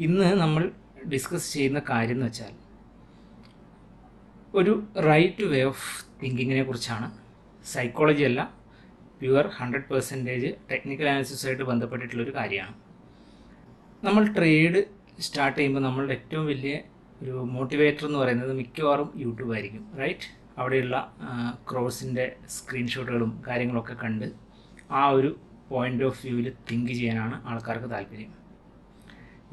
ഇന്ന് നമ്മൾ ഡിസ്കസ് ചെയ്യുന്ന കാര്യം എന്ന് വെച്ചാൽ ഒരു റൈറ്റ് വേ ഓഫ് തിങ്കിങ്ങിനെ കുറിച്ചാണ്. സൈക്കോളജി അല്ല, പ്യുവർ 100% ടെക്നിക്കൽ അനാലിസിസുമായിട്ട് ബന്ധപ്പെട്ടിട്ടുള്ളൊരു കാര്യമാണ്. നമ്മൾ ട്രേഡ് സ്റ്റാർട്ട് ചെയ്യുമ്പോൾ നമ്മളുടെ ഏറ്റവും വലിയ ഒരു മോട്ടിവേറ്റർ എന്ന് പറയുന്നത് മിക്കവാറും യൂട്യൂബ് ആയിരിക്കും, റൈറ്റ്? അവിടെയുള്ള ക്രോസിൻ്റെ സ്ക്രീൻഷോട്ടുകളും കാര്യങ്ങളൊക്കെ കണ്ട് ആ ഒരു പോയിൻ്റ് ഓഫ് വ്യൂവിൽ തിങ്ക് ചെയ്യാനാണ് ആൾക്കാർക്ക് താല്പര്യം.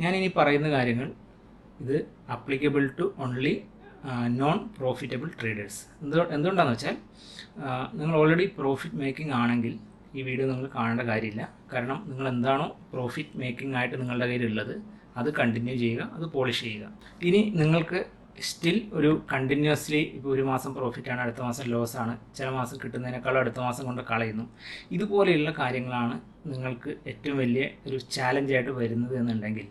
ഞാനിനി പറയുന്ന കാര്യങ്ങൾ ഇത് applicable to only non profitable traders. എന്തുകൊണ്ടാണെന്ന് വെച്ചാൽ നിങ്ങൾ ഓൾറെഡി പ്രോഫിറ്റ് മേക്കിംഗ് ആണെങ്കിൽ ഈ വീഡിയോ നിങ്ങൾ കാണേണ്ട കാര്യമില്ല. കാരണം നിങ്ങൾ എന്താണോ പ്രോഫിറ്റ് മേക്കിംഗ് ആയിട്ട് നിങ്ങളുടെ കയ്യിലുള്ളത് അത് കണ്ടിന്യൂ ചെയ്യുക, അത് പോളിഷ് ചെയ്യുക. ഇനി നിങ്ങൾക്ക് സ്റ്റിൽ ഒരു കണ്ടിന്യൂസ്ലി ഇപ്പോൾ ഒരു മാസം പ്രോഫിറ്റാണ്, അടുത്ത മാസം ലോസ് ആണ്, ചില മാസം കിട്ടുന്നതിനേക്കാളും അടുത്ത മാസം കൊണ്ട് കളയുന്നു, ഇതുപോലെയുള്ള കാര്യങ്ങളാണ് നിങ്ങൾക്ക് ഏറ്റവും വലിയ ഒരു ചാലഞ്ചായിട്ട് വരുന്നത് എന്നുണ്ടെങ്കിൽ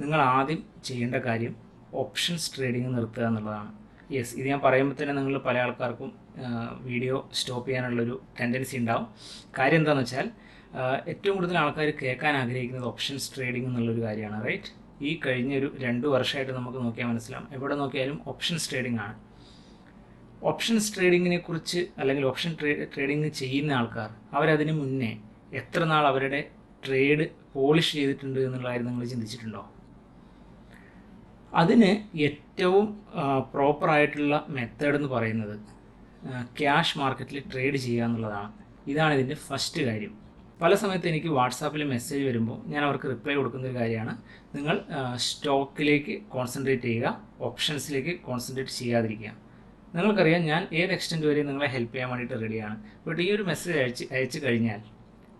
നിങ്ങൾ ആദ്യം ചെയ്യേണ്ട കാര്യം ഓപ്ഷൻസ് ട്രേഡിങ് നിർത്തുക എന്നുള്ളതാണ്. യെസ്, ഇത് ഞാൻ പറയുമ്പോൾ തന്നെ നിങ്ങൾ പല ആൾക്കാർക്കും വീഡിയോ സ്റ്റോപ്പ് ചെയ്യാനുള്ളൊരു ടെൻഡൻസി ഉണ്ടാവും. കാര്യം എന്താണെന്ന് വെച്ചാൽ ഏറ്റവും കൂടുതൽ ആൾക്കാർ കേൾക്കാൻ ആഗ്രഹിക്കുന്നത് ഓപ്ഷൻസ് ട്രേഡിംഗ് എന്നുള്ളൊരു കാര്യമാണ്, റൈറ്റ്? ഈ കഴിഞ്ഞൊരു 2 വർഷമായിട്ട് നമുക്ക് നോക്കിയാൽ മനസ്സിലാവും, എവിടെ നോക്കിയാലും ഓപ്ഷൻസ് ട്രേഡിംഗ് ആണ്. ഓപ്ഷൻസ് ട്രേഡിങ്ങിനെ കുറിച്ച് അല്ലെങ്കിൽ ഓപ്ഷൻ ട്രേഡിങ് ചെയ്യുന്ന ആൾക്കാർ അവരതിന് മുന്നേ എത്ര നാൾ അവരുടെ ട്രേഡ് പോളിഷ് ചെയ്തിട്ടുണ്ട് എന്നുള്ള കാര്യം നിങ്ങൾ ചിന്തിച്ചിട്ടുണ്ടോ? അതിന് ഏറ്റവും പ്രോപ്പറായിട്ടുള്ള മെത്തേഡ് എന്ന് പറയുന്നത് ക്യാഷ് മാർക്കറ്റിൽ ട്രേഡ് ചെയ്യുക എന്നുള്ളതാണ്. ഇതാണ് ഇതിൻ്റെ ഫസ്റ്റ് കാര്യം. പല സമയത്ത് എനിക്ക് വാട്സാപ്പിൽ മെസ്സേജ് വരുമ്പോൾ ഞാൻ അവർക്ക് റിപ്ലൈ കൊടുക്കുന്ന ഒരു കാര്യമാണ്, നിങ്ങൾ സ്റ്റോക്കിലേക്ക് കോൺസെൻട്രേറ്റ് ചെയ്യുക, ഓപ്ഷൻസിലേക്ക് കോൺസെൻട്രേറ്റ് ചെയ്യാതിരിക്കുക. നിങ്ങൾക്കറിയാം ഞാൻ ഏത് എക്സ്റ്റെൻറ്റ് വരെ നിങ്ങളെ ഹെൽപ്പ് ചെയ്യാൻ വേണ്ടിയിട്ട് റെഡിയാണ്. ബട്ട് ഈ ഒരു മെസ്സേജ് അയച്ചു കഴിഞ്ഞാൽ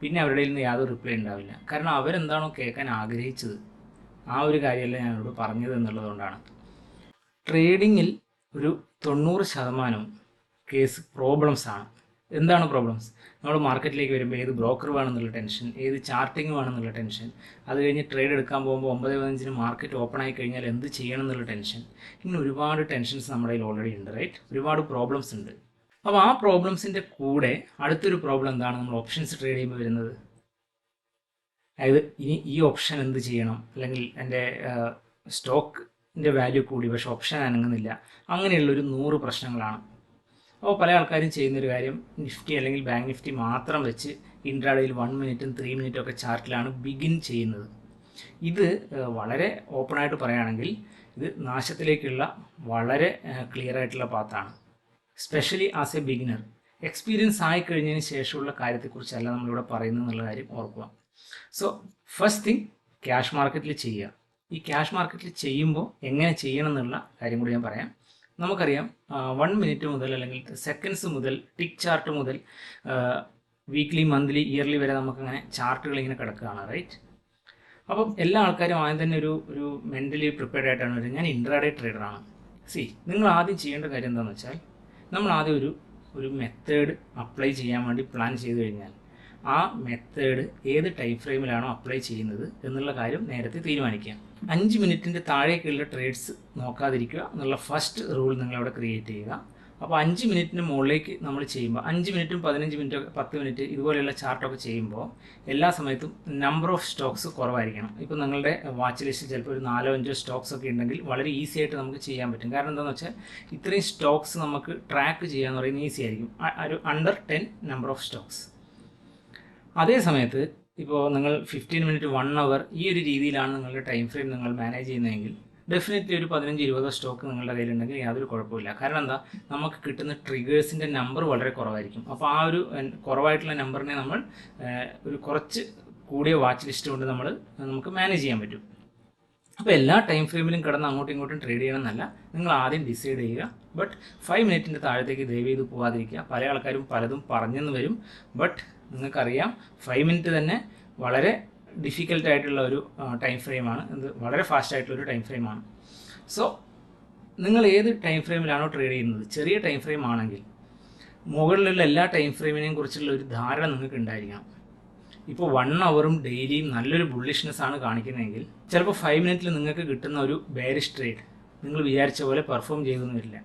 പിന്നെ അവരുടെ നിന്ന് യാതൊരു റിപ്ലൈ ഉണ്ടാവില്ല. കാരണം അവരെന്താണോ കേൾക്കാൻ ആഗ്രഹിച്ചത് ആ ഒരു കാര്യമല്ല ഞാനോട് പറഞ്ഞത് എന്നുള്ളതുകൊണ്ടാണ്. ട്രേഡിങ്ങിൽ ഒരു 90% കേസ് പ്രോബ്ലംസ് ആണ്. എന്താണ് പ്രോബ്ലംസ്? നമ്മൾ മാർക്കറ്റിലേക്ക് വരുമ്പോൾ ഏത് ബ്രോക്കർ വേണമെന്നുള്ള ടെൻഷൻ, ഏത് ചാർട്ടിങ് വേണമെന്നുള്ള ടെൻഷൻ, അത് കഴിഞ്ഞ് ട്രേഡ് എടുക്കാൻ പോകുമ്പോൾ 9:15 മാർക്കറ്റ് ഓപ്പൺ ആയി കഴിഞ്ഞാൽ എന്ത് ചെയ്യണം എന്നുള്ള ടെൻഷൻ, ഇങ്ങനെ ഒരുപാട് ടെൻഷൻസ് നമ്മുടെ കയ്യിൽ ഓൾറെഡി ഉണ്ട്, റൈറ്റ്? ഒരുപാട് പ്രോബ്ലംസ് ഉണ്ട്. അപ്പോൾ ആ പ്രോബ്ലംസിൻ്റെ കൂടെ അടുത്തൊരു പ്രോബ്ലം എന്താണ് നമ്മൾ ഓപ്ഷൻസ് ട്രേഡ് ചെയ്യുമ്പോൾ വരുന്നത്? അതായത് ഇനി ഈ ഓപ്ഷൻ എന്ത് ചെയ്യണം, അല്ലെങ്കിൽ എൻ്റെ സ്റ്റോക്കിൻ്റെ വാല്യൂ കൂടി പക്ഷേ ഓപ്ഷൻ അനങ്ങുന്നില്ല, അങ്ങനെയുള്ളൊരു 100 പ്രശ്നങ്ങളാണ്. അപ്പോൾ പല ആൾക്കാരും ചെയ്യുന്നൊരു കാര്യം നിഫ്റ്റി അല്ലെങ്കിൽ ബാങ്ക് നിഫ്റ്റി മാത്രം വെച്ച് ഇൻട്രാഡേയിൽ 1 മിനിറ്റും 3 മിനിറ്റും ഒക്കെ ചാർട്ടിലാണ് ബിഗിൻ ചെയ്യുന്നത്. ഇത് വളരെ ഓപ്പണായിട്ട് പറയുകയാണെങ്കിൽ ഇത് നാശത്തിലേക്കുള്ള വളരെ ക്ലിയർ ആയിട്ടുള്ള പാത്താണ്. Specially as a beginner. Experience ആയിക്കഴിഞ്ഞതിന് ശേഷമുള്ള കാര്യത്തെക്കുറിച്ചല്ല നമ്മളിവിടെ പറയുന്നത് എന്നുള്ള കാര്യം ഓർക്കുക. സോ ഫസ്റ്റ് തിങ് ക്യാഷ് മാർക്കറ്റിൽ ചെയ്യുക. ഈ ക്യാഷ് മാർക്കറ്റിൽ ചെയ്യുമ്പോൾ എങ്ങനെ ചെയ്യണം എന്നുള്ള കാര്യം കൂടി ഞാൻ പറയാം. നമുക്കറിയാം 1 മിനിറ്റ് മുതൽ അല്ലെങ്കിൽ സെക്കൻഡ്സ് മുതൽ ടിക്ക് ചാർട്ട് മുതൽ വീക്ക്ലി, മന്ത്ലി, ഇയർലി വരെ നമുക്കങ്ങനെ ചാർട്ടുകൾ ഇങ്ങനെ കിടക്കുകയാണ്, റൈറ്റ്? അപ്പം എല്ലാ ആൾക്കാരും ആദ്യം തന്നെ ഒരു മെൻ്റലി പ്രിപ്പയർഡ് ആയിട്ടാണ് വരുന്നത്, ഞാൻ ഇൻട്രാഡേ ട്രേഡറാണ്. നിങ്ങൾ ആദ്യം ചെയ്യേണ്ട കാര്യം എന്താണെന്ന് വെച്ചാൽ നമ്മൾ ആദ്യം ഒരു മെത്തേഡ് അപ്ലൈ ചെയ്യാൻ വേണ്ടി പ്ലാൻ ചെയ്ത് കഴിഞ്ഞാൽ ആ മെത്തേഡ് ഏത് ടൈം ഫ്രെയിമിലാണോ അപ്ലൈ ചെയ്യുന്നത് എന്നുള്ള കാര്യം നേരത്തെ തീരുമാനിക്കുക. 5 മിനിറ്റിൻ്റെ താഴേക്കുള്ള ട്രേഡ്സ് നോക്കാതിരിക്കുക എന്നുള്ള ഫസ്റ്റ് റൂൾ നിങ്ങളവിടെ ക്രിയേറ്റ് ചെയ്യുക. അപ്പോൾ 5 മിനിറ്റിന് മുകളിലേക്ക് നമ്മൾ ചെയ്യുമ്പോൾ 5 മിനിറ്റും 15 മിനിറ്റും 10 മിനിറ്റ് ഇതുപോലെയുള്ള ചാർട്ടൊക്കെ ചെയ്യുമ്പോൾ എല്ലാ സമയത്തും നമ്പർ ഓഫ് സ്റ്റോക്സ് കുറവായിരിക്കണം. ഇപ്പോൾ നിങ്ങളുടെ വാച്ച് ലിസ്റ്റിൽ ചിലപ്പോൾ ഒരു 4-5 സ്റ്റോക്സ് ഒക്കെ ഉണ്ടെങ്കിൽ വളരെ ഈസി ആയിട്ട് നമുക്ക് ചെയ്യാൻ പറ്റും. കാരണം എന്താണെന്ന് വെച്ചാൽ ഇത്രയും സ്റ്റോക്സ് നമുക്ക് ട്രാക്ക് ചെയ്യാന്ന് പറയുന്നത് ഈസി ആയിരിക്കും. ഒരു അണ്ടർ 10 നമ്പർ ഓഫ് സ്റ്റോക്സ്. അതേ സമയത്ത് ഇപ്പോൾ നിങ്ങൾ 15 മിനിറ്റ് 1 അവർ ഈ ഒരു രീതിയിലാണ് നിങ്ങളുടെ ടൈം ഫ്രെയിം നിങ്ങൾ മാനേജ് ചെയ്യുന്നതെങ്കിൽ ഡെഫിനറ്റ്ലി ഒരു 15-20 സ്റ്റോക്ക് നിങ്ങളുടെ കയ്യിലുണ്ടെങ്കിൽ യാതൊരു കുഴപ്പമില്ല. കാരണം എന്താ, നമുക്ക് കിട്ടുന്ന ട്രിഗേഴ്സിൻ്റെ നമ്പർ വളരെ കുറവായിരിക്കും. അപ്പോൾ ആ ഒരു കുറവായിട്ടുള്ള നമ്പറിനെ നമ്മൾ ഒരു കുറച്ച് കൂടിയ വാച്ച് ലിസ്റ്റ് കൊണ്ട് നമുക്ക് മാനേജ് ചെയ്യാൻ പറ്റും. അപ്പോൾ എല്ലാ ടൈം ഫ്രെയിമിലും കിടന്ന് അങ്ങോട്ടും ഇങ്ങോട്ടും ട്രേഡ് ചെയ്യണമെന്നല്ല, നിങ്ങൾ ആദ്യം ഡിസൈഡ് ചെയ്യുക. ബട്ട് 5 മിനിറ്റിൻ്റെ താഴത്തേക്ക് ദയവ് ചെയ്ത് പോകാതിരിക്കുക. പല ആൾക്കാരും പലതും പറഞ്ഞെന്ന് വരും, ബട്ട് നിങ്ങൾക്കറിയാം 5 മിനിറ്റ് തന്നെ വളരെ ഡിഫിക്കൽട്ടായിട്ടുള്ള ഒരു ടൈം ഫ്രെയിമാണ്. ഇത് വളരെ ഫാസ്റ്റായിട്ടുള്ളൊരു ടൈം ഫ്രെയിമാണ്. സോ നിങ്ങൾ ഏത് ടൈം ഫ്രെയിമിലാണോ ട്രേഡ് ചെയ്യുന്നത്, ചെറിയ ടൈം ഫ്രെയിം ആണെങ്കിൽ മുകളിലുള്ള എല്ലാ ടൈം ഫ്രെയിമിനെയും കുറിച്ചുള്ള ഒരു ധാരണ നിങ്ങൾക്ക് ഉണ്ടായിരിക്കണം. ഇപ്പോൾ 1 അവറും ഡെയിലിയും നല്ലൊരു ബുള്ളിഷ്നെസ് ആണ് കാണിക്കുന്നതെങ്കിൽ ചിലപ്പോൾ 5 മിനിറ്റിൽ നിങ്ങൾക്ക് കിട്ടുന്ന ഒരു ബെയറിഷ് ട്രേഡ് നിങ്ങൾ വിചാരിച്ച പോലെ പെർഫോം ചെയ്തൊന്നും വരില്ല.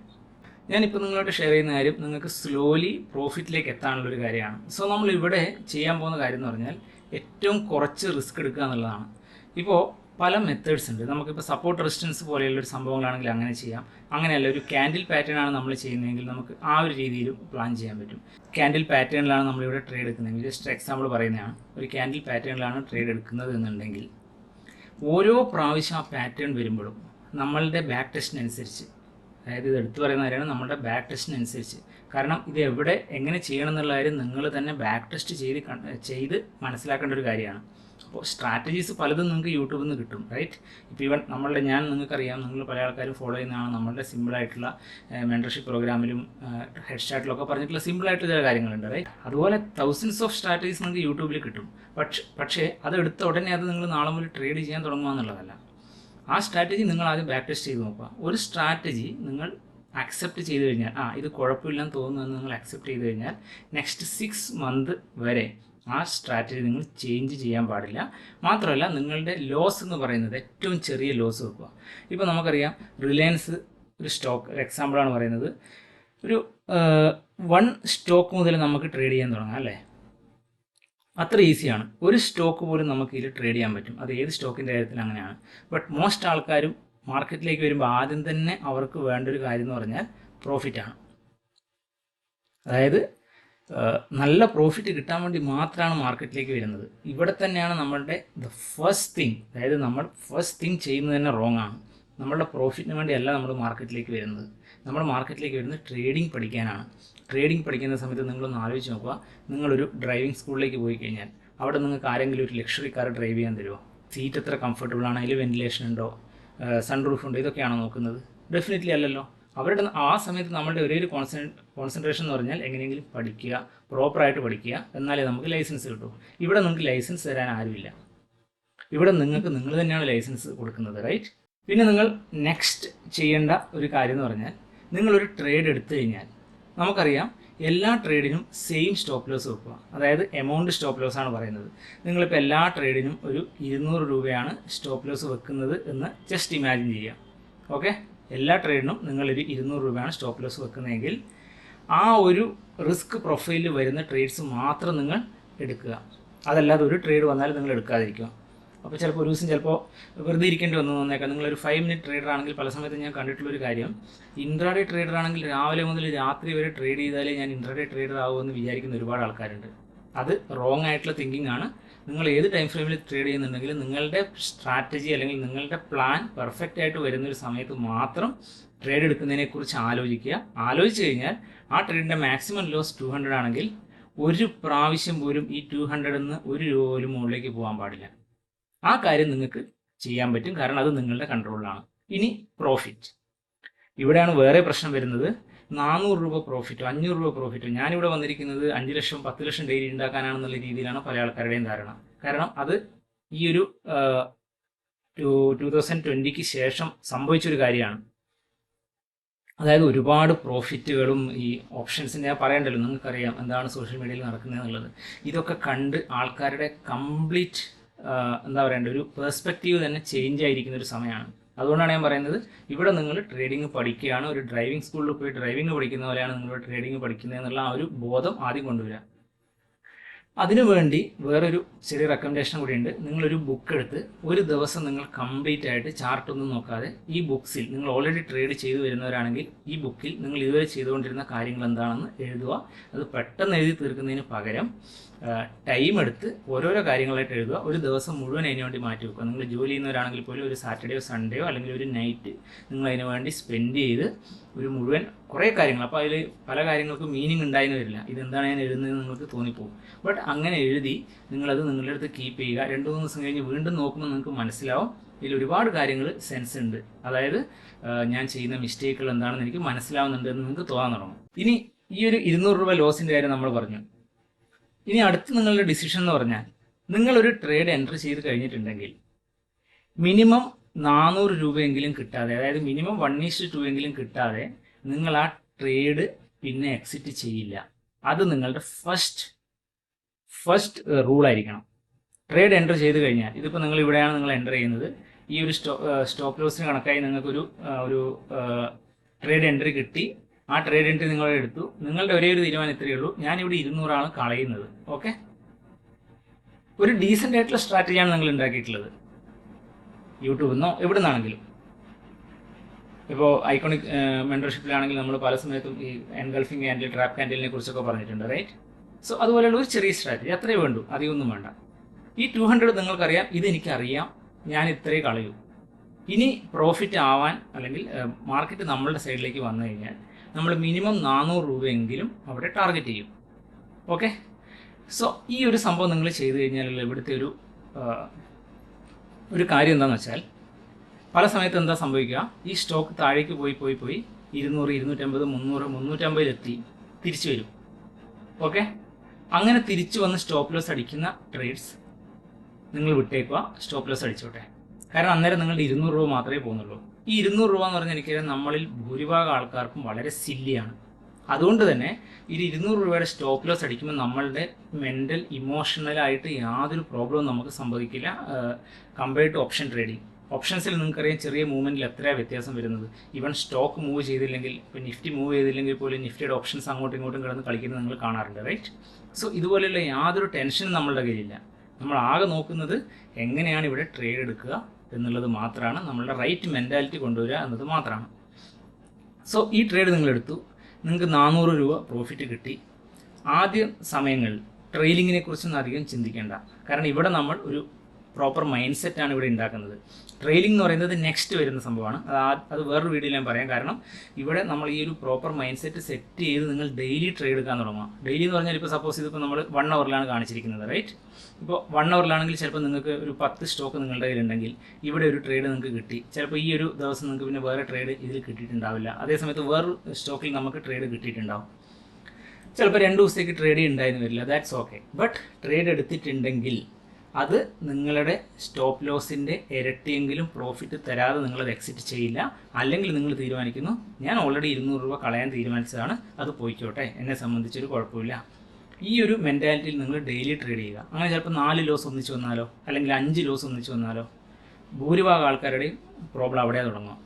ഞാനിപ്പോൾ നിങ്ങളോട് ഷെയർ ചെയ്യുന്ന കാര്യം നിങ്ങൾക്ക് സ്ലോലി പ്രോഫിറ്റിലേക്ക് എത്താനുള്ളൊരു കാര്യമാണ്. സോ നമ്മൾ ഇവിടെ ചെയ്യാൻ പോകുന്ന കാര്യം എന്ന് പറഞ്ഞാൽ ഏറ്റവും കുറച്ച് റിസ്ക് എടുക്കുക എന്നുള്ളതാണ്. ഇപ്പോൾ പല മെത്തേഡ്സ് ഉണ്ട്. നമുക്കിപ്പോൾ സപ്പോർട്ട് റെസിസ്റ്റൻസ് പോലെയുള്ളൊരു സംഭവങ്ങളാണെങ്കിൽ അങ്ങനെ ചെയ്യാം. അങ്ങനെയല്ല, ഒരു ക്യാൻഡിൽ പാറ്റേൺ ആണ് നമ്മൾ ചെയ്യുന്നതെങ്കിൽ നമുക്ക് ആ ഒരു രീതിയിലും പ്ലാൻ ചെയ്യാൻ പറ്റും. ക്യാൻഡിൽ പാറ്റേണിലാണ് നമ്മളിവിടെ ട്രേഡ് എടുക്കുന്നതെങ്കിൽ, ജസ്റ്റ് എക്സാമ്പിൾ പറയുന്നതാണ്, ഒരു ക്യാൻഡിൽ പാറ്റേണിലാണ് ട്രേഡ് എടുക്കുന്നത് എന്നുണ്ടെങ്കിൽ ഓരോ പ്രാവശ്യം ആ പാറ്റേൺ വരുമ്പോഴും നമ്മളുടെ ബാക്ക് ടെസ്റ്റിനനുസരിച്ച്, അതായത് ഇത് എടുത്തു പറയുന്ന കാര്യമാണ്, നമ്മളുടെ ബാക്ക് ടെസ്റ്റിനനുസരിച്ച്, കാരണം ഇത് എവിടെ എങ്ങനെ ചെയ്യണം എന്നുള്ള കാര്യം നിങ്ങൾ തന്നെ ബാക്ക് ടെസ്റ്റ് ചെയ്ത് മനസ്സിലാക്കേണ്ട ഒരു കാര്യമാണ്. അപ്പോൾ സ്ട്രാറ്റജീസ് പലതും നിങ്ങൾക്ക് യൂട്യൂബിൽ നിന്ന് കിട്ടും, റൈറ്റ്? ഇപ്പോൾ ഈവൻ നിങ്ങൾക്കറിയാം, നിങ്ങൾ പല ആൾക്കാരും ഫോളോ ചെയ്യുന്നതാണ് നമ്മളുടെ സിമ്പിളായിട്ടുള്ള മെൻറ്റർഷിപ്പ് പ്രോഗ്രാമിലും ഹെഡ്സ്റ്റാർട്ടിലൊക്കെ പറഞ്ഞിട്ടുള്ള സിമ്പിളായിട്ടുള്ള ചില കാര്യങ്ങളുണ്ട്, റൈറ്റ്? അതുപോലെ തൗസൻഡ്സ് ഓഫ് സ്ട്രാറ്റജീസ് നിങ്ങൾക്ക് യൂട്യൂബിൽ കിട്ടും. പക്ഷേ അത് എടുത്ത ഉടനെ അത് നിങ്ങൾ നാളെ മുതൽ ട്രേഡ് ചെയ്യാൻ തുടങ്ങുക എന്നുള്ളതല്ല. ആ സ്ട്രാറ്റജി നിങ്ങൾ ആദ്യം ബാക്ക് ടെസ്റ്റ് ചെയ്ത് നോക്കുക. ഒരു സ്ട്രാറ്റജി നിങ്ങൾ അക്സെപ്റ്റ് ചെയ്ത് കഴിഞ്ഞാൽ, ഇത് കുഴപ്പമില്ലെന്ന് തോന്നുന്നതെന്ന് നിങ്ങൾ അക്സെപ്റ്റ് ചെയ്ത് കഴിഞ്ഞാൽ നെക്സ്റ്റ് 6 മന്ത് വരെ ആ സ്ട്രാറ്റജി നിങ്ങൾ ചേഞ്ച് ചെയ്യാൻ പാടില്ല. മാത്രമല്ല, നിങ്ങളുടെ ലോസ് എന്ന് പറയുന്നത് ഏറ്റവും ചെറിയ ലോസ് വെക്കുക. ഇപ്പോൾ നമുക്കറിയാം, റിലയൻസ് ഒരു സ്റ്റോക്ക്, ഒരു എക്സാമ്പിളാണ് പറയുന്നത്, ഒരു 1 സ്റ്റോക്ക് മുതൽ നമുക്ക് ട്രേഡ് ചെയ്യാൻ തുടങ്ങാം, അല്ലേ? അത്ര ഈസിയാണ്. ഒരു സ്റ്റോക്ക് പോലും നമുക്ക് ഇതിൽ ട്രേഡ് ചെയ്യാൻ പറ്റും. അത് ഏത് സ്റ്റോക്കിൻ്റെ കാര്യത്തിൽ അങ്ങനെയാണ്. ബട്ട് മോസ്റ്റ് ആൾക്കാരും മാർക്കറ്റിലേക്ക് വരുമ്പോൾ ആദ്യം തന്നെ അവർക്ക് വേണ്ട ഒരു കാര്യം എന്ന് പറഞ്ഞാൽ പ്രോഫിറ്റാണ്. അതായത് നല്ല പ്രോഫിറ്റ് കിട്ടാൻ വേണ്ടി മാത്രമാണ് മാർക്കറ്റിലേക്ക് വരുന്നത്. ഇവിടെ തന്നെയാണ് നമ്മളുടെ ഫസ്റ്റ് തിങ് ചെയ്യുന്നത് തന്നെ റോങ് ആണ്. നമ്മളുടെ പ്രോഫിറ്റിന് വേണ്ടിയല്ല നമ്മൾ മാർക്കറ്റിലേക്ക് വരുന്നത്. നമ്മൾ മാർക്കറ്റിലേക്ക് വരുന്നത് ട്രേഡിംഗ് പഠിക്കാനാണ്. ട്രേഡിംഗ് പഠിക്കുന്ന സമയത്ത് നിങ്ങളൊന്ന് ആലോചിച്ച് നോക്കുക, നിങ്ങളൊരു ഡ്രൈവിംഗ് സ്കൂളിലേക്ക് പോയി കഴിഞ്ഞാൽ അവിടെ നിങ്ങൾക്ക് ആരെങ്കിലും ഒരു ലക്ഷറി കാർ ഡ്രൈവ് ചെയ്യാൻ തരുമോ? സീറ്റ് എത്ര കംഫർട്ടബിൾ ആണ്, അതിൽ വെന്റിലേഷൻ ഉണ്ടോ, സൺറൂഫ് ഉണ്ടോ, ഇതൊക്കെയാണോ നോക്കുന്നത്? ഡെഫിനറ്റ്ലി അല്ലല്ലോ. അവരുടെ ആ സമയത്ത് നമ്മളുടെ ഒരേ ഒരു കോൺസെൻട്രേഷൻ എന്ന് പറഞ്ഞാൽ എങ്ങനെയെങ്കിലും പഠിക്കുക, പ്രോപ്പറായിട്ട് പഠിക്കുക, എന്നാലേ നമുക്ക് ലൈസൻസ് കിട്ടൂ. ഇവിടെ നിങ്ങൾക്ക് ലൈസൻസ് തരാൻ ആരുമില്ല. ഇവിടെ നിങ്ങൾ തന്നെയാണ് ലൈസൻസ് കൊടുക്കുന്നത്, റൈറ്റ്? പിന്നെ നിങ്ങൾ നെക്സ്റ്റ് ചെയ്യേണ്ട ഒരു കാര്യം എന്ന് പറഞ്ഞാൽ, നിങ്ങളൊരു ട്രേഡ് എടുത്തു കഴിഞ്ഞാൽ നമുക്കറിയാം എല്ലാ ട്രേഡിനും സെയിം സ്റ്റോപ്പ് ലോസ് വെക്കുക. അതായത് എമൗണ്ട് സ്റ്റോപ്പ് ലോസ് ആണ് പറയുന്നത്. നിങ്ങളിപ്പോൾ എല്ലാ ട്രേഡിനും ഒരു 200 രൂപയാണ് സ്റ്റോപ്പ് ലോസ് വെക്കുന്നത് എന്ന് ജസ്റ്റ് ഇമാജിൻ ചെയ്യുക. ഓക്കെ, എല്ലാ ട്രേഡിനും നിങ്ങളൊരു 200 രൂപയാണ് സ്റ്റോപ്പ് ലോസ് വെക്കുന്നതെങ്കിൽ ആ ഒരു റിസ്ക് പ്രൊഫൈലിൽ വരുന്ന ട്രേഡ്സ് മാത്രം നിങ്ങൾ എടുക്കുക. അതല്ലാതെ ഒരു ട്രേഡ് വന്നാൽ നിങ്ങൾ എടുക്കാതിരിക്കുക. അപ്പോൾ ചിലപ്പോൾ ഒരു ദിവസം വെറുതെ ഇരിക്കേണ്ടി വന്നേക്കാം. നിങ്ങളൊരു 5 മിനിറ്റ് ട്രേഡർ ആണെങ്കിൽ, പല സമയത്തും ഞാൻ കണ്ടിട്ടുള്ളൊരു കാര്യം, ഇൻട്രാഡേ ട്രേഡർ ആണെങ്കിൽ രാവിലെ മുതൽ രാത്രി വരെ ട്രേഡ് ചെയ്താലേ ഞാൻ ഇൻട്രാഡേ ട്രേഡർ ആകുമെന്ന് വിചാരിക്കുന്ന ഒരുപാട് ആൾക്കാരുണ്ട്. അത് റോങ് ആയിട്ടുള്ള തിങ്കിങ് ആണ്. നിങ്ങൾ ഏത് ടൈം ഫ്രെയിമിൽ ട്രേഡ് ചെയ്യുന്നുണ്ടെങ്കിലും നിങ്ങളുടെ സ്ട്രാറ്റജി അല്ലെങ്കിൽ നിങ്ങളുടെ പ്ലാൻ പെർഫെക്റ്റ് ആയിട്ട് വരുന്നൊരു സമയത്ത് മാത്രം ട്രേഡ് എടുക്കുന്നതിനെക്കുറിച്ച് ആലോചിക്കുക. ആലോചിച്ച് കഴിഞ്ഞാൽ ആ ട്രേഡിൻ്റെ മാക്സിമം ലോസ് 200 ആണെങ്കിൽ ഒരു പ്രാവശ്യം പോലും ഈ 200 നിന്ന് 1 രൂപ പോലും മുകളിലേക്ക് പോകാൻ പാടില്ല. ആ കാര്യം നിങ്ങൾക്ക് ചെയ്യാൻ പറ്റും, കാരണം അത് നിങ്ങളുടെ കൺട്രോളിലാണ്. ഇനി പ്രോഫിറ്റ്, ഇവിടെയാണ് വേറെ പ്രശ്നം വരുന്നത്. 400 രൂപ പ്രോഫിറ്റോ 500 രൂപ പ്രോഫിറ്റോ, ഞാനിവിടെ വന്നിരിക്കുന്നത് 5 ലക്ഷം 10 ലക്ഷം ഡെയിലി ഉണ്ടാക്കാനാണെന്നുള്ള രീതിയിലാണ് പല ആൾക്കാരുടെയും ധാരണ. കാരണം അത് ഈ ഒരു 2020 ശേഷം സംഭവിച്ചൊരു കാര്യമാണ്. അതായത് ഒരുപാട് പ്രോഫിറ്റുകളും ഈ ഓപ്ഷൻസിൻ്റെ ഞാൻ പറയണ്ടല്ലോ, നിങ്ങൾക്കറിയാം എന്താണ് സോഷ്യൽ മീഡിയയിൽ നടക്കുന്നത് എന്നുള്ളത്. ഇതൊക്കെ കണ്ട് ആൾക്കാരുടെ കംപ്ലീറ്റ് ഒരു പെർസ്പെക്റ്റീവ് തന്നെ ചേഞ്ച് ആയിരിക്കുന്ന ഒരു സമയമാണ്. അതുകൊണ്ടാണ് ഞാൻ പറയുന്നത്, ഇവിടെ നിങ്ങൾ ട്രേഡിംഗ് പഠിക്കുകയാണ്, ഒരു ഡ്രൈവിംഗ് സ്കൂളിൽ പോയി ഡ്രൈവിംഗ് പഠിക്കുന്ന പോലെയാണ് നിങ്ങൾ ട്രേഡിംഗ് പഠിക്കുന്നത് എന്നുള്ള ആ ഒരു ബോധം ആദ്യം കൊണ്ടുവരിക. അതിനുവേണ്ടി വേറൊരു ചെറിയ റെക്കമെൻഡേഷൻ കൂടിയുണ്ട്. നിങ്ങളൊരു ബുക്ക് എടുത്ത് ഒരു ദിവസം നിങ്ങൾ കംപ്ലീറ്റ് ആയിട്ട് ചാർട്ടൊന്നും നോക്കാതെ ഈ ബുക്സിൽ, നിങ്ങൾ ഓൾറെഡി ട്രേഡ് ചെയ്തു വരുന്നവരാണെങ്കിൽ ഈ ബുക്കിൽ നിങ്ങൾ ഇതുവരെ ചെയ്തുകൊണ്ടിരുന്ന കാര്യങ്ങൾ എന്താണെന്ന് എഴുതുക. അത് പെട്ടെന്ന് എഴുതി തീർക്കുന്നതിന് പകരം ടൈം എടുത്ത് ഓരോരോ കാര്യങ്ങളായിട്ട് എഴുതുക. ഒരു ദിവസം മുഴുവൻ അതിന് വേണ്ടി മാറ്റി വെക്കുക. നിങ്ങൾ ജോലി ചെയ്യുന്നവരാണെങ്കിൽ പോലും ഒരു സാറ്റർഡേയോ സൺഡേയോ അല്ലെങ്കിൽ ഒരു നൈറ്റ് നിങ്ങൾ അതിന് വേണ്ടി സ്പെൻഡ് ചെയ്ത് ഒരു മുഴുവൻ കുറേ കാര്യങ്ങൾ, അപ്പോൾ അതിൽ പല കാര്യങ്ങൾക്കും മീനിങ് ഉണ്ടായെന്ന് വരില്ല. ഇതെന്താണ് ഞാൻ എഴുതുന്നതെന്ന് നിങ്ങൾക്ക് തോന്നിപ്പോകും. ബട്ട് അങ്ങനെ എഴുതി നിങ്ങളത് നിങ്ങളുടെ അടുത്ത് കീപ്പ് ചെയ്യുക. 2-3 ദിവസം കഴിഞ്ഞ് വീണ്ടും നോക്കുമ്പോൾ നിങ്ങൾക്ക് മനസ്സിലാവും ഇതിൽ ഒരുപാട് കാര്യങ്ങൾ സെൻസ് ഉണ്ട്. അതായത് ഞാൻ ചെയ്യുന്ന മിസ്റ്റേക്കുകൾ എന്താണെന്ന് എനിക്ക് മനസ്സിലാവുന്നുണ്ട് എന്ന് നിങ്ങൾക്ക് തോന്നാൻ തുടങ്ങും. ഇനി ഈ ഒരു 200 രൂപ ലോസിൻ്റെ കാര്യം നമ്മൾ പറഞ്ഞു. ഇനി അടുത്ത് നിങ്ങളുടെ ഡിസിഷൻ എന്ന് പറഞ്ഞാൽ, നിങ്ങളൊരു ട്രേഡ് എൻട്രി ചെയ്ത് കഴിഞ്ഞിട്ടുണ്ടെങ്കിൽ മിനിമം 400 രൂപയെങ്കിലും കിട്ടാതെ, അതായത് മിനിമം 1:2 എങ്കിലും കിട്ടാതെ നിങ്ങൾ ആ ട്രേഡ് പിന്നെ എക്സിറ്റ് ചെയ്യില്ല. അത് നിങ്ങളുടെ ഫസ്റ്റ് റൂളായിരിക്കണം. ട്രേഡ് എൻറ്റർ ചെയ്ത് കഴിഞ്ഞാൽ, ഇതിപ്പോൾ നിങ്ങൾ ഇവിടെയാണ് നിങ്ങൾ എൻ്റർ ചെയ്യുന്നത്, ഈ ഒരു സ്റ്റോപ്പ് ലോസിന് കണക്കായി നിങ്ങൾക്കൊരു ട്രേഡ് എൻട്രി കിട്ടി. ആ ട്രേഡ് എൻട്രി നിങ്ങൾ എടുത്തു. നിങ്ങളുടെ ഒരേ ഒരു തീരുമാനം ഇത്രയേ ഉള്ളൂ, ഞാനിവിടെ 200 ആണ് കളയുന്നത്. ഓക്കെ, ഒരു ഡീസൻ്റ് ആയിട്ടുള്ള സ്ട്രാറ്റജിയാണ് നിങ്ങൾ ഉണ്ടാക്കിയിട്ടുള്ളത്. യൂട്യൂബിൽ നിന്നോ എവിടെ നിന്നാണെങ്കിലും. ഇപ്പോൾ ഐക്കോണിക് മെൻറ്റർഷിപ്പിലാണെങ്കിൽ നമ്മൾ പല സമയത്തും ഈ എൻഗൾഫിംഗ് ക്യാൻഡിൽ, ട്രാപ്പ് ക്യാൻഡിലിനെ കുറിച്ചൊക്കെ പറഞ്ഞിട്ടുണ്ട്, റൈറ്റ്? സോ അതുപോലെയുള്ള ഒരു ചെറിയ സ്ട്രാറ്റജി, അത്രയേ വേണ്ടൂ, അധികമൊന്നും വേണ്ട. ഈ 200 നിങ്ങൾക്കറിയാം, ഇതെനിക്കറിയാം, ഞാൻ ഇത്രയേ കളയൂ. ഇനി പ്രോഫിറ്റ് ആവാൻ അല്ലെങ്കിൽ മാർക്കറ്റ് നമ്മളുടെ സൈഡിലേക്ക് വന്നു കഴിഞ്ഞാൽ നമ്മൾ മിനിമം 400 രൂപയെങ്കിലും അവിടെ ടാർഗറ്റ് ചെയ്യും. ഓക്കെ, സോ ഈ ഒരു സംഭവം നിങ്ങൾ ചെയ്തു കഴിഞ്ഞാൽ ഇവിടുത്തെ ഒരു കാര്യം എന്താണെന്ന് വെച്ചാൽ, പല സമയത്ത് എന്താ സംഭവിക്കുക, ഈ സ്റ്റോക്ക് താഴേക്ക് പോയി 200, 250, 300, 350 എത്തി തിരിച്ചു വരും. ഓക്കെ, അങ്ങനെ തിരിച്ചു വന്ന് സ്റ്റോപ്പ് ലോസ് അടിക്കുന്ന ട്രേഡ്സ് നിങ്ങൾ വിട്ടേക്കുക, സ്റ്റോപ്പ് ലോസ് അടിച്ചോട്ടെ. കാരണം അന്നേരം നിങ്ങളുടെ 200 രൂപ മാത്രമേ പോകുന്നുള്ളൂ. ഈ 200 രൂപ എന്ന് പറഞ്ഞാൽ എനിക്കറിയാം നമ്മളിൽ ഭൂരിഭാഗം ആൾക്കാർക്കും വളരെ സില്ലിയാണ്. അതുകൊണ്ട് തന്നെ ഈ 200 രൂപയുടെ സ്റ്റോപ്പ് ലോസ് അടിക്കുമ്പോൾ നമ്മളുടെ മെൻ്റൽ ഇമോഷണലായിട്ട് യാതൊരു പ്രോബ്ലവും നമുക്ക് സംഭവിക്കില്ല കമ്പയർഡ് ടു ഓപ്ഷൻ ട്രേഡിങ്. ഓപ്ഷൻസിൽ നിങ്ങൾക്കറിയാം ചെറിയ മൂവ്മെൻറ്റിൽ എത്രയാണ് വ്യത്യാസം വരുന്നത്. ഈവൻ സ്റ്റോക്ക് മൂവ് ചെയ്തില്ലെങ്കിൽ, ഇപ്പോൾ നിഫ്റ്റി മൂവ് ചെയ്തില്ലെങ്കിൽ പോലും നിഫ്റ്റിയുടെ ഓപ്ഷൻസ് അങ്ങോട്ടും ഇങ്ങോട്ടും കിടന്ന് കളിക്കുന്നത് നിങ്ങൾ കാണാറുണ്ട്, റൈറ്റ്? സോ ഇതുപോലെയുള്ള യാതൊരു ടെൻഷനും നമ്മളുടെ കയ്യിലില്ല. നമ്മൾ ആകെ നോക്കുന്നത് എങ്ങനെയാണ് ഇവിടെ ട്രേഡ് എടുക്കുക എന്നുള്ളത് മാത്രമാണ്, നമ്മളുടെ റൈറ്റ് മെൻറ്റാലിറ്റി കൊണ്ടുവരിക എന്നത് മാത്രമാണ്. സോ ഈ ട്രേഡ് നിങ്ങളെടുത്തു, നിങ്ങൾക്ക് 400 രൂപ പ്രോഫിറ്റ് കിട്ടി. ആദ്യ സമയങ്ങളിൽ ട്രെയിലിങ്ങിനെ കുറിച്ചൊന്നും അധികം ചിന്തിക്കേണ്ട. കാരണം ഇവിടെ നമ്മൾ ഒരു പ്രോപ്പർ മൈൻഡ് സെറ്റാണ് ഇവിടെ ഉണ്ടാക്കുന്നത്. ട്രെയിലിംഗ് എന്ന് പറയുന്നത് നെക്സ്റ്റ് വരുന്ന സംഭവമാണ്. അത് വേറൊരു വീഡിയോയിൽ ഞാൻ പറയാം. കാരണം ഇവിടെ നമ്മൾ ഈ ഒരു പ്രോപ്പർ മൈൻഡ് സെറ്റ് ചെയ്ത് നിങ്ങൾ ഡെയിലി ട്രേഡ് എടുക്കാൻ തുടങ്ങുക. ഡെയിലി എന്ന് പറഞ്ഞാൽ ഇപ്പോൾ സപ്പോസ് ഇതിപ്പോൾ നമ്മൾ 1 അവറിലാണ് കാണിച്ചിരിക്കുന്നത്, റൈറ്റ്? ഇപ്പോൾ 1 അവറിലാണെങ്കിൽ ചിലപ്പോൾ നിങ്ങൾക്ക് ഒരു 10 സ്റ്റോക്ക് നിങ്ങളുടെ കയ്യിലുണ്ടെങ്കിൽ ഇവിടെ ഒരു ട്രേഡ് നിങ്ങൾക്ക് കിട്ടി. ചിലപ്പോൾ ഈ ഒരു ദിവസം നിങ്ങൾക്ക് പിന്നെ വേറെ ട്രേഡ് ഇതിൽ കിട്ടിയിട്ടുണ്ടാവില്ല. അതേസമയത്ത് വേറൊരു സ്റ്റോക്കിൽ നമുക്ക് ട്രേഡ് കിട്ടിയിട്ടുണ്ടാവും. ചിലപ്പോൾ 2 ദിവസത്തേക്ക് ട്രേഡ് ഉണ്ടായിരുന്നു വരില്ല, ദാറ്റ്സ് ഓക്കെ. ബട്ട് ട്രേഡ് എടുത്തിട്ടുണ്ടെങ്കിൽ അത് നിങ്ങളുടെ സ്റ്റോപ്പ് ലോസിൻ്റെ ഇരട്ടിയെങ്കിലും പ്രോഫിറ്റ് തരാതെ നിങ്ങളത് എക്സിറ്റ് ചെയ്യില്ല. അല്ലെങ്കിൽ നിങ്ങൾ തീരുമാനിക്കുന്നു, ഞാൻ ഓൾറെഡി 200 രൂപ കളയാൻ തീരുമാനിച്ചതാണ്, അത് പോയിക്കോട്ടെ, എന്നെ സംബന്ധിച്ചൊരു കുഴപ്പമില്ല. ഈ ഒരു മെൻറ്റാലിറ്റിയിൽ നിങ്ങൾ ഡെയിലി ട്രേഡ് ചെയ്യുക. അങ്ങനെ ചിലപ്പോൾ 4 ലോസ് ഒന്നിച്ച് വന്നാലോ, അല്ലെങ്കിൽ 5 ലോസ് ഒന്നിച്ച് വന്നാലോ, ഭൂരിഭാഗം ആൾക്കാരുടെയും പ്രോബ്ലം അവിടെ തുടങ്ങും.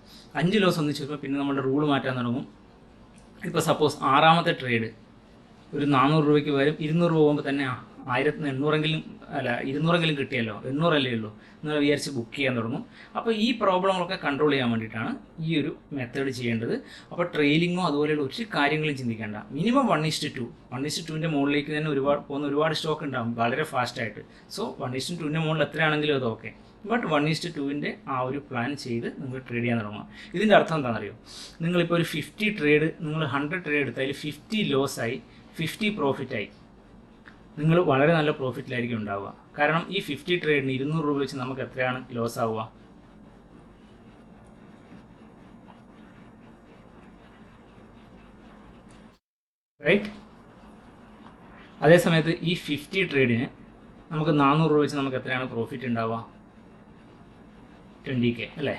5 ലോസ് ഒന്നിച്ച് വരുമ്പോൾ പിന്നെ നമ്മുടെ റൂൾ മാറ്റാൻ തുടങ്ങും. ഇപ്പോൾ സപ്പോസ് 6ാമത്തെ ട്രേഡ് ഒരു 400 രൂപയ്ക്ക് വരും, 200 രൂപ പോകുമ്പോൾ തന്നെ 200 കിട്ടിയല്ലോ, 800 അല്ലേ ഉള്ളൂ എന്ന് വിചാരിച്ച് ബുക്ക് ചെയ്യാൻ തുടങ്ങും. അപ്പോൾ ഈ പ്രോബ്ലങ്ങളൊക്കെ കൺട്രോൾ ചെയ്യാൻ വേണ്ടിയിട്ടാണ് ഈ ഒരു മെത്തേഡ് ചെയ്യേണ്ടത്. അപ്പോൾ ട്രെയിലിങ്ങോ അതുപോലെയുള്ള ഒരു കാര്യങ്ങളും ചിന്തിക്കേണ്ട. മിനിമം 1:2, 1:2ൻ്റെ മുകളിലേക്ക് തന്നെ ഒരുപാട് സ്റ്റോക്ക് ഉണ്ടാകും വളരെ ഫാസ്റ്റായിട്ട്. സോ 1:2ൻ്റെ മുകളിൽ എത്രയാണെങ്കിലും അത് ഓക്കെ. ബട്ട് 1:2ൻ്റെ ആ ഒരു പ്ലാൻ ചെയ്ത് നിങ്ങൾ ട്രേഡ് ചെയ്യാൻ തുടങ്ങുക. ഇതിൻ്റെ അർത്ഥം എന്താണെന്നറിയോ, നിങ്ങളിപ്പോൾ ഒരു 50 ട്രേഡ്, നിങ്ങൾ 100 ട്രേഡ് എടുത്താൽ 50 ലോസായി 50 പ്രോഫിറ്റായി, നിങ്ങൾ വളരെ നല്ല പ്രോഫിറ്റിലായിരിക്കും ഉണ്ടാവുക. കാരണം ഈ 50 ട്രേഡിന് 200 രൂപ വെച്ച് നമുക്ക് എത്രയാണ് ലോസ് ആവുക? റൈറ്റ്? അതേസമയത്ത് ഈ 50 ട്രേഡിന് നമുക്ക് 400 രൂപ വെച്ച് നമുക്ക് എത്രയാണ് പ്രോഫിറ്റ് ഉണ്ടാവുക? 20K അല്ലേ?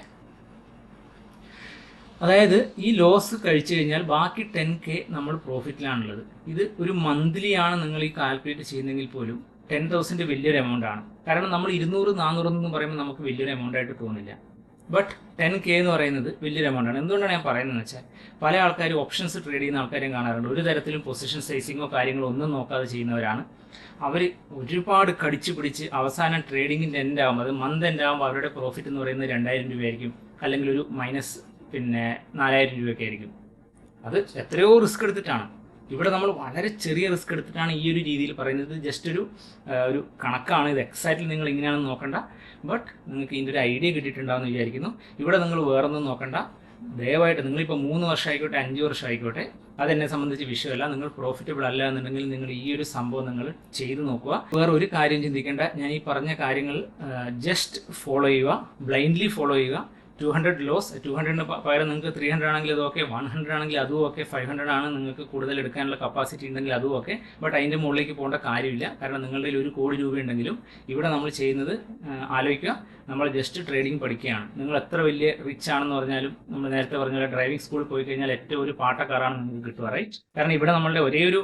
അതായത് ഈ ലോസ് കഴിച്ചു കഴിഞ്ഞാൽ ബാക്കി 10K നമ്മൾ പ്രോഫിറ്റിലാണുള്ളത്. ഇത് ഒരു മന്ത്ലി ആണ് നിങ്ങൾ ഈ കാൽക്കുലേറ്റ് ചെയ്യുന്നതെങ്കിൽ പോലും 10,000 വലിയൊരു എമൗണ്ട് ആണ്. കാരണം നമ്മൾ 200, 400 എന്ന് പറയുമ്പോൾ നമുക്ക് വലിയൊരു എമൗണ്ട് ആയിട്ട് തോന്നില്ല. ബട്ട് 10K എന്ന് പറയുന്നത് വലിയൊരു എമൗണ്ട് ആണ്. എന്തുകൊണ്ടാണ് ഞാൻ പറയുന്നതെന്ന് വെച്ചാൽ, പല ആൾക്കാരും ഓപ്ഷൻസ് ട്രേഡ് ചെയ്യുന്ന ആൾക്കാരെയും കാണാറുണ്ട്. ഒരു തരത്തിലും പൊസിഷൻ സൈസിങ്ങോ കാര്യങ്ങളോ ഒന്നും നോക്കാതെ ചെയ്യുന്നവരാണ്. അവർ ഒരുപാട് കടിച്ചു പിടിച്ച് അവസാനം ട്രേഡിങ്ങിൻ്റെ എൻഡ് ആകുമ്പോൾ, അത് മന്ത് എൻഡ് ആകുമ്പോൾ അവരുടെ പ്രോഫിറ്റ് എന്ന് പറയുന്നത് 2000 രൂപയായിരിക്കും, അല്ലെങ്കിൽ ഒരു മൈനസ് 4000 രൂപയൊക്കെ ആയിരിക്കും. അത് എത്രയോ റിസ്ക് എടുത്തിട്ടാണ്. ഇവിടെ നമ്മൾ വളരെ ചെറിയ റിസ്ക് എടുത്തിട്ടാണ് ഈ ഒരു രീതിയിൽ പറയുന്നത്. ജസ്റ്റ് ഒരു കണക്കാണ്. ഇത് എക്സാക്റ്റ്ലി നിങ്ങൾ ഇങ്ങനെയാണെന്ന് നോക്കണ്ട. ബട്ട് നിങ്ങൾക്ക് ഇതിൻ്റെ ഒരു ഐഡിയ കിട്ടിയിട്ടുണ്ടാവുമെന്ന് വിചാരിക്കുന്നു. ഇവിടെ നിങ്ങൾ വേറൊന്നും നോക്കണ്ട. ദയവായിട്ട് നിങ്ങളിപ്പോൾ 3 വർഷം ആയിക്കോട്ടെ, 5 വർഷം ആയിക്കോട്ടെ, അതെന്നെ സംബന്ധിച്ച് വിഷയമല്ല. നിങ്ങൾ പ്രോഫിറ്റബിൾ അല്ല എന്നുണ്ടെങ്കിൽ നിങ്ങൾ ഈ ഒരു സംഭവം നിങ്ങൾ ചെയ്തു നോക്കുക. വേറെ ഒരു കാര്യം ചിന്തിക്കേണ്ട. ഞാൻ ഈ പറഞ്ഞ കാര്യങ്ങൾ ജസ്റ്റ് ഫോളോ ചെയ്യുക, ബ്ലൈൻഡ്ലി ഫോളോ ചെയ്യുക. 200 ലോസ്, 200ന് പകരം നിങ്ങൾക്ക് 300 ആണെങ്കിൽ അത് ഓക്കെ, 100 ആണെങ്കിൽ അതും ഓക്കെ, 500 ആണ് നിങ്ങൾക്ക് കൂടുതൽ എടുക്കാനുള്ള കപ്പാസിറ്റി ഉണ്ടെങ്കിൽ അതും ഓക്കെ. ബട്ട് അതിൻ്റെ മുകളിലേക്ക് പോകേണ്ട കാര്യമില്ല. കാരണം നിങ്ങളുടെ കയ്യിൽ 1 കോടി രൂപ ഉണ്ടെങ്കിലും ഇവിടെ നമ്മൾ ചെയ്യുന്നത് ആലോചിക്കുക, നമ്മൾ ജസ്റ്റ് ട്രേഡിംഗ് പഠിക്കുകയാണ്. നിങ്ങൾ എത്ര വലിയ റിച്ച് ആണെന്ന് പറഞ്ഞാലും, നമ്മൾ നേരത്തെ പറഞ്ഞ പോലെ ഡ്രൈവിംഗ് സ്കൂളിൽ പോയി കഴിഞ്ഞാൽ ഏറ്റവും ഒരു പാട്ടക്കാരാണ് നിങ്ങൾക്ക് കിട്ടുക, റൈറ്റ്? കാരണം ഇവിടെ നമ്മളുടെ ഒരേ ഒരു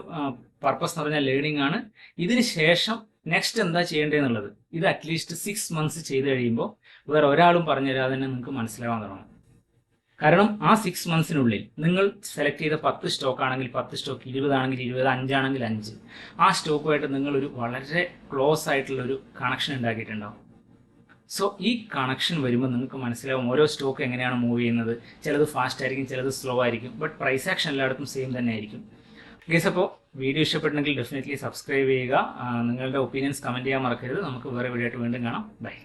പർപ്പസ് എന്ന് പറഞ്ഞാൽ ലേണിംഗ് ആണ്. ഇതിന് ശേഷം നെക്സ്റ്റ് എന്താ ചെയ്യേണ്ടതെന്നുള്ളത് ഇത് അറ്റ്ലീസ്റ്റ് 6 മന്ത്സ് ചെയ്ത് കഴിയുമ്പോൾ വേറെ ഒരാളും പറഞ്ഞു തരാതെ തന്നെ നിങ്ങൾക്ക് മനസ്സിലാവാൻ തുടങ്ങും. കാരണം ആ 6 മന്ത്സിനുള്ളിൽ നിങ്ങൾ സെലക്ട് ചെയ്ത 10 സ്റ്റോക്ക് ആണെങ്കിൽ 10 സ്റ്റോക്ക്, 20 ആണെങ്കിൽ 20, 5 ആണെങ്കിൽ 5, ആ സ്റ്റോക്കുമായിട്ട് നിങ്ങളൊരു വളരെ ക്ലോസ് ആയിട്ടുള്ളൊരു കണക്ഷൻ ഉണ്ടാക്കിയിട്ടുണ്ടാവും. സോ ഈ കണക്ഷൻ വരുമ്പോൾ നിങ്ങൾക്ക് മനസ്സിലാവും ഓരോ സ്റ്റോക്ക് എങ്ങനെയാണ് മൂവ് ചെയ്യുന്നത്. ചിലത് ഫാസ്റ്റ് ആയിരിക്കും, ചിലത് സ്ലോ ആയിരിക്കും, ബട്ട് പ്രൈസ് ആക്ഷൻ എല്ലായിടത്തും സെയിം തന്നെ ആയിരിക്കും. ഗൈസ്, അപ്പോൾ വീഡിയോ ഇഷ്ടപ്പെട്ടെങ്കിൽ ഡെഫിനറ്റ്ലി സബ്സ്ക്രൈബ് ചെയ്യുക. നിങ്ങളുടെ ഒപ്പീനിയൻസ് കമൻറ്റ് ചെയ്യാൻ മറക്കരുത്. നമുക്ക് വേറെ വീഡിയോ ആയിട്ട് വീണ്ടും കാണാം. ബൈ.